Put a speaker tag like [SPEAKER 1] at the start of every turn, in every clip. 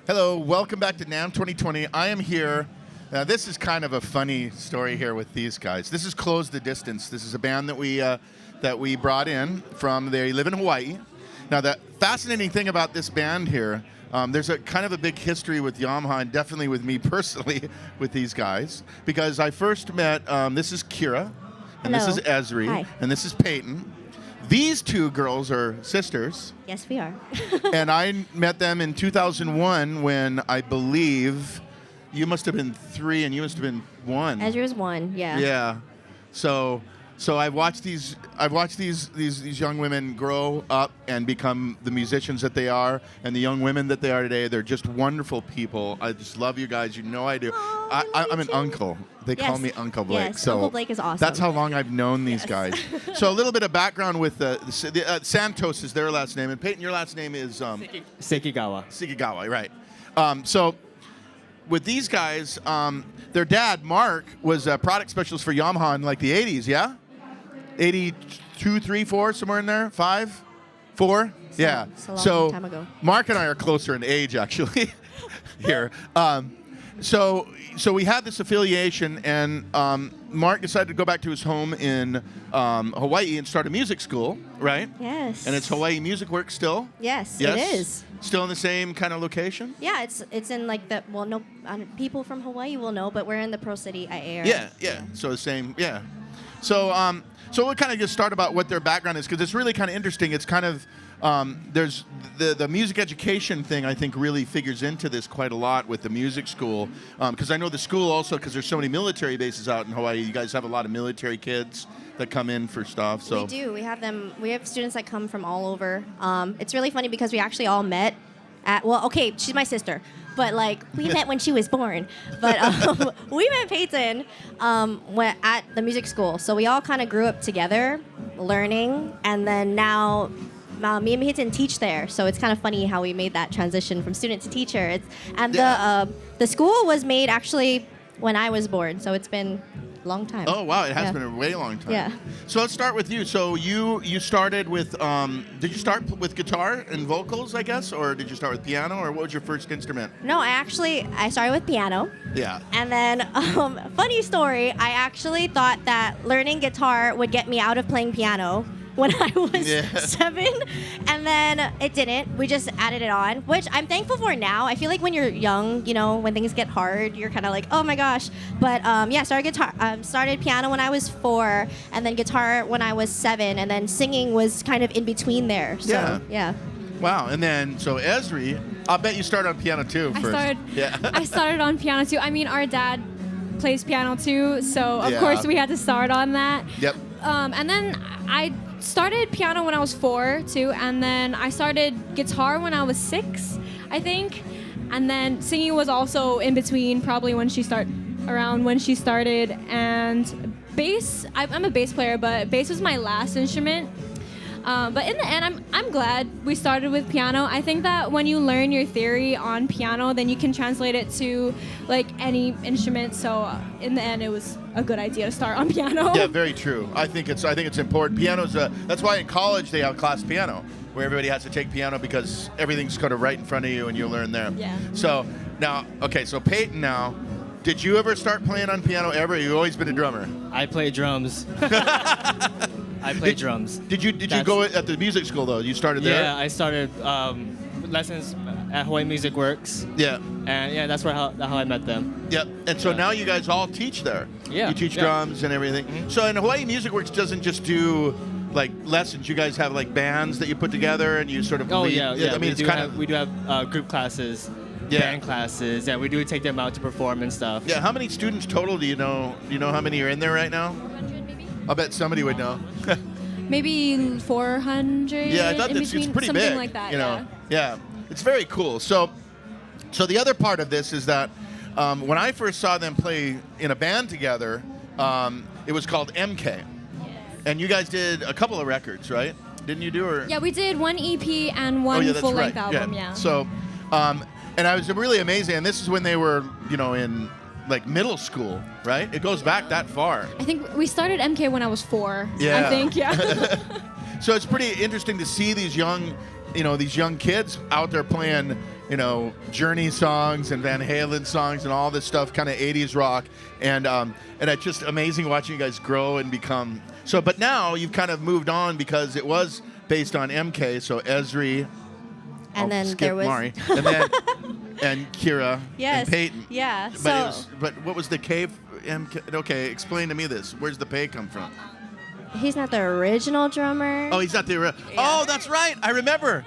[SPEAKER 1] Hello, welcome back to Namm 2020. I am here. Now, this is kind of a funny story here with these guys. This is Close the Distance. This is a band that we brought in from. They live in Hawaii. Now, the fascinating thing about this band here, there's a kind of a big history with Yamaha and definitely with me personally with these guys, because I first met. This is Kira, and
[SPEAKER 2] Hello.
[SPEAKER 1] This is Ezri,
[SPEAKER 2] Hi.
[SPEAKER 1] and this is Payton. These two girls are sisters.
[SPEAKER 2] Yes, we are.
[SPEAKER 1] And I met them in 2001 when I believe you must have been 3 and you must have been 1.
[SPEAKER 2] Ezra was 1, yeah.
[SPEAKER 1] Yeah. So I've watched these young women grow up and become the musicians that they are, and the young women that they are today. They're just wonderful people. I just love you guys. You know I do. I'm an uncle. They call me Uncle Blake.
[SPEAKER 2] Yes,
[SPEAKER 1] so
[SPEAKER 2] Uncle Blake is awesome.
[SPEAKER 1] That's how long I've known these guys. So a little bit of background with Santos is their last name, and Payton, your last name is
[SPEAKER 3] Sekigawa.
[SPEAKER 1] Sekigawa, right? So with these guys, their dad Mark was a product specialist for Yamaha in like the 80s, yeah. 82, 3, 4, somewhere in there, 5, 4, yeah.
[SPEAKER 2] It's a long time ago.
[SPEAKER 1] Mark and I are closer in age actually here. So we had this affiliation, and Mark decided to go back to his home in Hawaii and start a music school, right?
[SPEAKER 2] Yes.
[SPEAKER 1] And it's Hawaii Music Works still?
[SPEAKER 2] Yes,
[SPEAKER 1] Yes?
[SPEAKER 2] it is.
[SPEAKER 1] Still in the same kind of location?
[SPEAKER 2] Yeah, it's in like the, well, no, people from Hawaii will know, but we're in the Pro City area.
[SPEAKER 1] Yeah. So the same, yeah. So we'll kind of just start about what their background is, because it's really kind of interesting. It's kind of, there's the music education thing, I think, really figures into this quite a lot with the music school, because I know the school also, because there's so many military bases out in Hawaii, you guys have a lot of military kids that come in for stuff. So
[SPEAKER 2] We do. We have students that come from all over. It's really funny because we actually all met at, well, okay, she's my sister, but like we met when she was born. But we met Payton at the music school. So we all kind of grew up together, learning, and then now me and Payton teach there. So it's kind of funny how we made that transition from student to teacher. The school was made actually when I was born, so it's been a long time.
[SPEAKER 1] Oh wow, it has been a way long time.
[SPEAKER 2] Yeah.
[SPEAKER 1] So let's start with you. So you started with did you start with guitar and vocals, I guess, or did you start with piano, or what was your first instrument?
[SPEAKER 2] No, I started with piano.
[SPEAKER 1] Yeah.
[SPEAKER 2] And then, funny story, I actually thought that learning guitar would get me out of playing piano when I was 7, and then it didn't. We just added it on, which I'm thankful for now. I feel like when you're young, you know, when things get hard, you're kind of like, oh my gosh. But started piano when I was 4, and then guitar when I was 7, and then singing was kind of in between there. So, yeah.
[SPEAKER 1] Wow, and then so Ezri, I'll bet you started on piano too first.
[SPEAKER 4] I started on piano too. I mean, our dad plays piano too, so of course we had to start on that.
[SPEAKER 1] Yep.
[SPEAKER 4] And then I started piano when I was 4 too, and then I started guitar when I was 6, I think. And then singing was also in between, probably around when she started. And bass, I'm a bass player, but bass was my last instrument. But in the end, I'm glad we started with piano. I think that when you learn your theory on piano, then you can translate it to like any instrument. So in the end, it was a good idea to start on piano.
[SPEAKER 1] Yeah, very true. I think it's important. Piano's that's why in college they have class piano, where everybody has to take piano because everything's kind of right in front of you and you learn there.
[SPEAKER 4] Yeah.
[SPEAKER 1] So now, okay, so Payton now, did you ever start playing on piano ever? You've always been a drummer.
[SPEAKER 3] I play drums. I play drums.
[SPEAKER 1] Did you go at the music school though? You started there?
[SPEAKER 3] Yeah, I started lessons at Hawaii Music Works.
[SPEAKER 1] Yeah.
[SPEAKER 3] And yeah, that's how I met them.
[SPEAKER 1] Yep. And so now you guys all teach there.
[SPEAKER 3] Yeah.
[SPEAKER 1] You teach drums and everything.
[SPEAKER 3] Mm-hmm.
[SPEAKER 1] So in Hawaii Music Works doesn't just do like lessons. You guys have like bands that you put together and you sort of lead.
[SPEAKER 3] Yeah.
[SPEAKER 1] I mean,
[SPEAKER 3] we do have group classes. Band classes. Yeah, we do take them out to perform and stuff.
[SPEAKER 1] Yeah, how many students total do you know? Do you know how many are in there right now?
[SPEAKER 4] 400 maybe?
[SPEAKER 1] I'll bet somebody would know.
[SPEAKER 4] Maybe 400.
[SPEAKER 1] Yeah, I thought it's pretty
[SPEAKER 4] something
[SPEAKER 1] big.
[SPEAKER 4] like that.
[SPEAKER 1] You know, yeah, it's very cool. So the other part of this is that when I first saw them play in a band together, it was called MK,
[SPEAKER 4] Yes.
[SPEAKER 1] and you guys did a couple of records, right? Didn't you do? Or
[SPEAKER 4] Yeah, we did one EP and one full-length album. Yeah.
[SPEAKER 1] So, and I was really amazing. And this is when they were, in like middle school, right? It goes back that far.
[SPEAKER 4] I think we started MK when I was 4.
[SPEAKER 1] Yeah.
[SPEAKER 4] I think, yeah.
[SPEAKER 1] So it's pretty interesting to see these young kids out there playing, Journey songs and Van Halen songs and all this stuff, kind of 80s rock. And it's just amazing watching you guys grow and become so. But now you've kind of moved on because it was based on MK, so Ezri.
[SPEAKER 2] And then there was
[SPEAKER 1] Mari, and then and Kira
[SPEAKER 2] yes.
[SPEAKER 1] and Payton.
[SPEAKER 2] Yeah.
[SPEAKER 1] But what was the K? MK? Okay, explain to me this. Where's the pay come from?
[SPEAKER 2] He's not the original drummer.
[SPEAKER 1] Oh, he's not the original. Oh, that's right. I remember.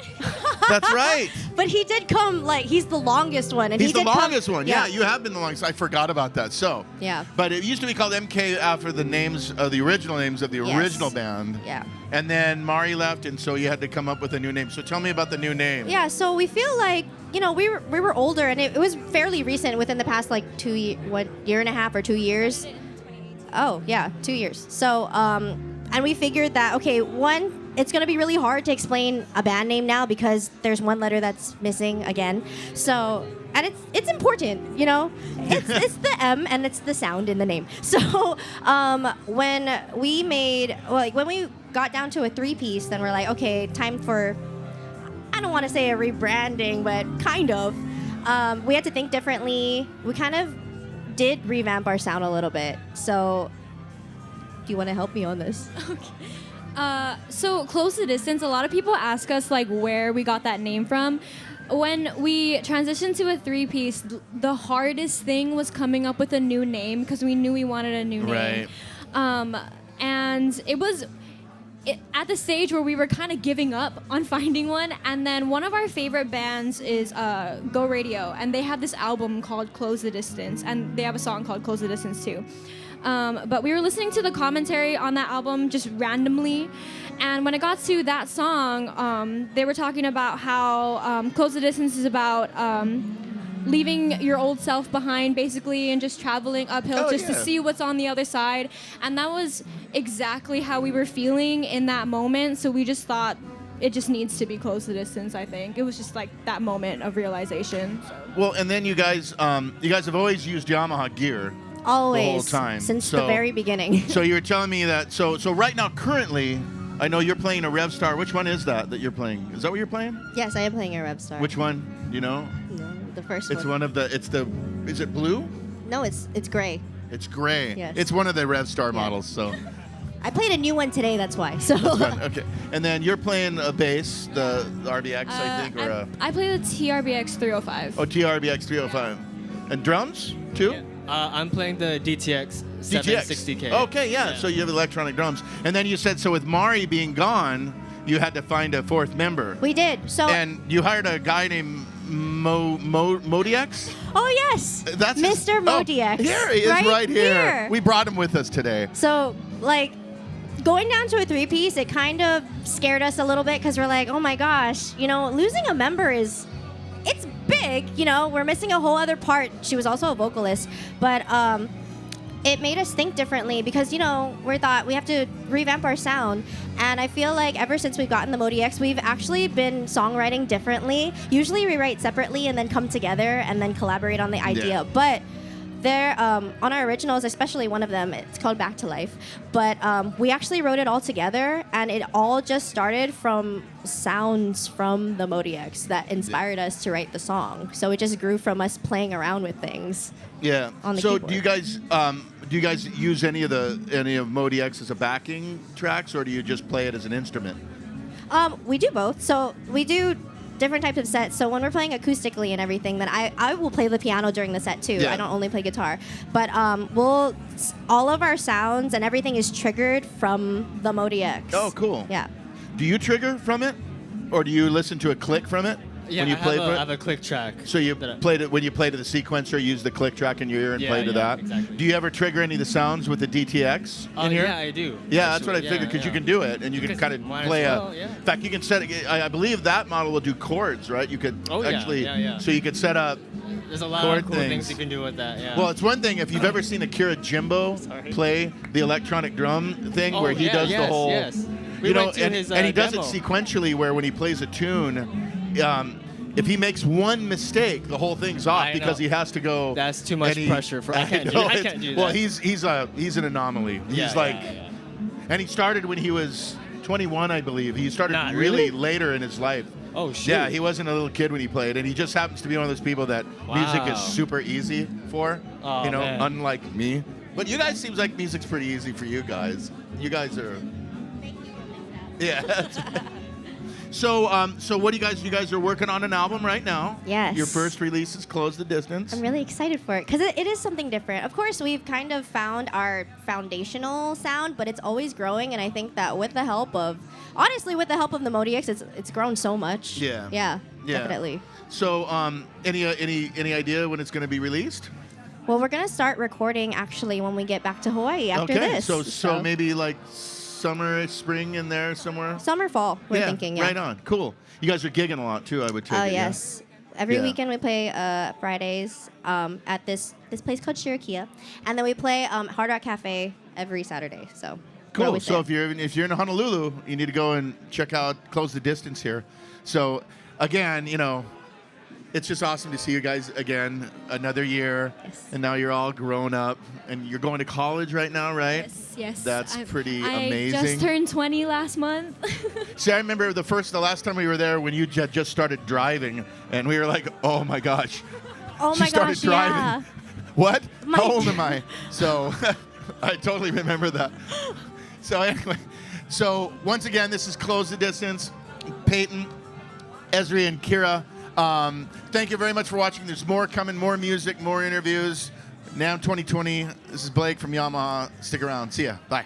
[SPEAKER 1] That's right.
[SPEAKER 2] But he did come, he's the longest one. And
[SPEAKER 1] He's
[SPEAKER 2] he
[SPEAKER 1] the
[SPEAKER 2] did
[SPEAKER 1] longest
[SPEAKER 2] come,
[SPEAKER 1] one. Yeah, you have been the longest. I forgot about that. So.
[SPEAKER 2] Yeah.
[SPEAKER 1] But it used to be called MK after the names of the original names of the original band.
[SPEAKER 2] Yeah.
[SPEAKER 1] And then Mari left, and so you had to come up with a new name. So tell me about the new name.
[SPEAKER 2] Yeah, so we feel like, we were older, and it was fairly recent within the past, year and a half or 2 years. Oh, yeah, 2 years. So, and we figured that, okay, one, it's going to be really hard to explain a band name now because there's one letter that's missing again. So, and it's important, It's the M and it's the sound in the name. So, when we got down to a 3-piece, then we're like, okay, time for, I don't want to say a rebranding, but kind of. We had to think differently. We kind of did revamp our sound a little bit. So, do you want to help me on this?
[SPEAKER 4] Okay. So Close the Distance, a lot of people ask us where we got that name from. When we transitioned to a 3-piece, the hardest thing was coming up with a new name because we knew we wanted a new name.
[SPEAKER 1] Right.
[SPEAKER 4] And it was at the stage where we were kind of giving up on finding one. And then one of our favorite bands is Go Radio, and they have this album called Close the Distance, and they have a song called Close the Distance too. But we were listening to the commentary on that album just randomly, and when it got to that song, they were talking about how Close the Distance is about leaving your old self behind, basically, and just traveling uphill to see what's on the other side. And that was exactly how we were feeling in that moment, so we just thought it just needs to be Close the Distance, I think. It was just that moment of realization. So.
[SPEAKER 1] Well, and then you guys have always used Yamaha gear.
[SPEAKER 2] Always.
[SPEAKER 1] The whole time.
[SPEAKER 2] Since the very beginning.
[SPEAKER 1] So you were telling me that, so right now, currently, I know you're playing a Revstar. Which one is that you're playing? Is that what you're playing?
[SPEAKER 2] Yes, I am playing a Revstar.
[SPEAKER 1] Which one? Do you know?
[SPEAKER 2] No, the first
[SPEAKER 1] It's
[SPEAKER 2] one.
[SPEAKER 1] Is it blue?
[SPEAKER 2] No, it's gray.
[SPEAKER 1] It's gray.
[SPEAKER 2] Yes.
[SPEAKER 1] It's one of the Revstar models, so.
[SPEAKER 2] I played a new one today, that's why. So.
[SPEAKER 1] Okay. And then you're playing a bass, the RBX, I think, or
[SPEAKER 4] I play the TRBX 305.
[SPEAKER 1] Oh, TRBX 305. And drums, too?
[SPEAKER 3] Yeah. I'm playing the DTX 760K.
[SPEAKER 1] Okay, yeah. So you have electronic drums. And then you said, so with Mari being gone, you had to find a fourth member.
[SPEAKER 2] We did. So.
[SPEAKER 1] And you hired a guy named Modiex?
[SPEAKER 2] Oh, yes.
[SPEAKER 1] That's
[SPEAKER 2] Mr. Modiex.
[SPEAKER 1] Here he is right here. We brought him with us today.
[SPEAKER 2] So, going down to a 3-piece, it kind of scared us a little bit because we're like, oh my gosh, losing a member it's big, we're missing a whole other part. She was also a vocalist, but it made us think differently because, we thought we have to revamp our sound. And I feel like ever since we've gotten the Modiex, we've actually been songwriting differently. Usually we write separately and then come together and then collaborate on the idea.
[SPEAKER 1] Yeah.
[SPEAKER 2] But there, on our originals, especially one of them, it's called Back to Life. But we actually wrote it all together, and it all just started from sounds from the Modiex that inspired us to write the song. So it just grew from us playing around with things.
[SPEAKER 1] Yeah.
[SPEAKER 2] On the
[SPEAKER 1] so
[SPEAKER 2] keyboard.
[SPEAKER 1] do you guys use any of Modiex as a backing tracks, or do you just play it as an instrument?
[SPEAKER 2] We do both. So we do different types of sets. So when we're playing acoustically and everything, then I will play the piano during the set too.
[SPEAKER 1] Yeah.
[SPEAKER 2] I don't only play guitar. But all of our sounds and everything is triggered from the Modiex.
[SPEAKER 1] Oh, cool.
[SPEAKER 2] Yeah.
[SPEAKER 1] Do you trigger from it, or do you listen to a click from it?
[SPEAKER 3] Yeah,
[SPEAKER 1] when you play for
[SPEAKER 3] I
[SPEAKER 1] it?
[SPEAKER 3] have a click track.
[SPEAKER 1] So you played it when you play to the sequencer, use the click track in your ear and play to that.
[SPEAKER 3] Exactly.
[SPEAKER 1] Do you ever trigger any of the sounds with the DTX in here?
[SPEAKER 3] Yeah, I do.
[SPEAKER 1] Yeah, that's what I figured because you can do it and you can kind of play
[SPEAKER 3] yeah.
[SPEAKER 1] In fact, you can set it. I believe that model will do chords, right? You could actually.
[SPEAKER 3] Yeah.
[SPEAKER 1] So you could set up.
[SPEAKER 3] There's a lot
[SPEAKER 1] chord
[SPEAKER 3] of cool things you can do with that. Yeah.
[SPEAKER 1] Well, it's one thing if you've ever seen Akira Jimbo play the electronic drum thing where he does the whole.
[SPEAKER 3] Yes.
[SPEAKER 1] And he does it sequentially where when he plays a tune. If he makes one mistake, the whole thing's off because he has to go.
[SPEAKER 3] That's too much pressure for. I can't do that.
[SPEAKER 1] Well, he's an anomaly. He's and he started when he was 21, I believe. He started really later in his life.
[SPEAKER 3] Oh, shoot.
[SPEAKER 1] Yeah, he wasn't a little kid when he played, and he just happens to be one of those people that music is
[SPEAKER 3] Wow.
[SPEAKER 1] super easy for.
[SPEAKER 3] Oh,
[SPEAKER 1] you know,
[SPEAKER 3] man.
[SPEAKER 1] unlike me. But you guys seems like music's pretty easy for you guys. You guys are. Yeah. So what do you guys are working on an album right now?
[SPEAKER 2] Yes.
[SPEAKER 1] Your first release is Close the Distance.
[SPEAKER 2] I'm really excited for it because it is something different. Of course, we've kind of found our foundational sound, but it's always growing. And I think that with the help of the Modi X, it's grown so much.
[SPEAKER 1] Yeah.
[SPEAKER 2] Yeah.
[SPEAKER 1] Yeah.
[SPEAKER 2] Definitely.
[SPEAKER 1] So any idea when it's going to be released?
[SPEAKER 2] Well, we're gonna start recording actually when we get back to Hawaii after
[SPEAKER 1] okay.
[SPEAKER 2] this.
[SPEAKER 1] So maybe like summer, spring in there somewhere.
[SPEAKER 2] Summer, fall. We're thinking. Yeah.
[SPEAKER 1] Right on. Cool. You guys are gigging a lot too, I would take
[SPEAKER 2] Oh
[SPEAKER 1] it.
[SPEAKER 2] yes. Every
[SPEAKER 1] Yeah.
[SPEAKER 2] weekend we play Fridays at this place called Shirakia, and then we play Hard Rock Cafe every Saturday. So we're
[SPEAKER 1] Cool.
[SPEAKER 2] always
[SPEAKER 1] So
[SPEAKER 2] there.
[SPEAKER 1] if you're in Honolulu, you need to go and check out Close the Distance here. So again, it's just awesome to see you guys again another year.
[SPEAKER 2] Yes.
[SPEAKER 1] And now you're all grown up and you're going to college right now, right?
[SPEAKER 4] Yes.
[SPEAKER 1] That's pretty
[SPEAKER 4] I
[SPEAKER 1] amazing.
[SPEAKER 4] just turned 20 last month.
[SPEAKER 1] See, I remember the last time we were there when you just started driving, and we were like, "Oh my gosh!"
[SPEAKER 2] Oh
[SPEAKER 1] She
[SPEAKER 2] my
[SPEAKER 1] started
[SPEAKER 2] gosh,
[SPEAKER 1] driving.
[SPEAKER 2] yeah.
[SPEAKER 1] What?
[SPEAKER 2] My
[SPEAKER 1] How old am I? So, I totally remember that. So anyway, once again, this is Close the Distance. Payton, Ezri, and Kira. Thank you very much for watching. There's more coming, more music, more interviews. Namm 2020. This is Blake from Yamaha. Stick around. See ya. Bye.